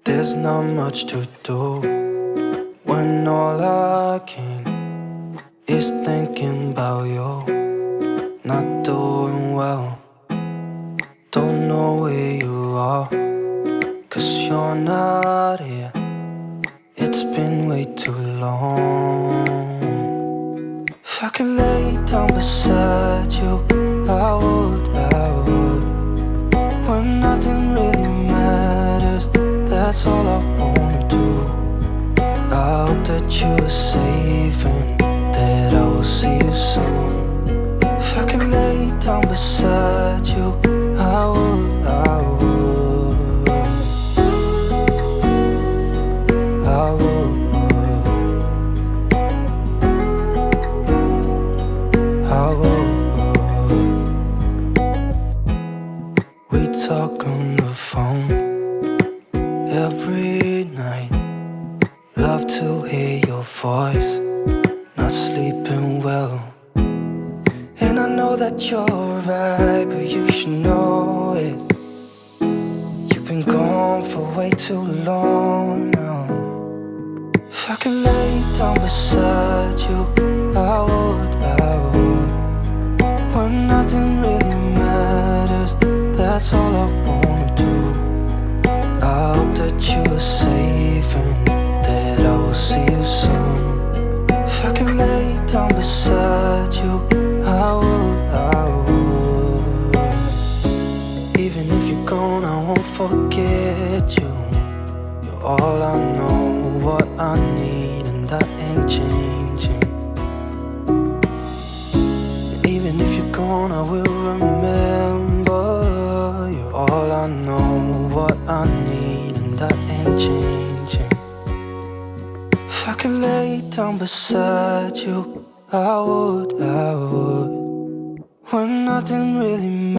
There's not much to do when all I can is thinking about you. Not doing well, don't know where you are, 'cause you're not here. It's been way too long. If I could lay down beside you, I would. When nothing really matters, that's all I wanna do. I hope that you are safe and that I will see you soon. If I could lay down beside you, I would. I would. We talk on the phone every night. Love to hear your voice. Not sleeping well, and I know that you're right, but you should know it. You've been gone for way too long now. If I could lay down beside you, I would. When nothing really matters, that's all I wanna do. I hope that you are safe and that I will see you soon. If I could lay down beside you, I would. Even if you're gone, I won't forget you. You're all I know, what I need, and that ain't changing. And even if you're gone, I will remember. You're all I know, what I need, and that ain't changing. If I could lay down beside you, I would. When nothing really matters.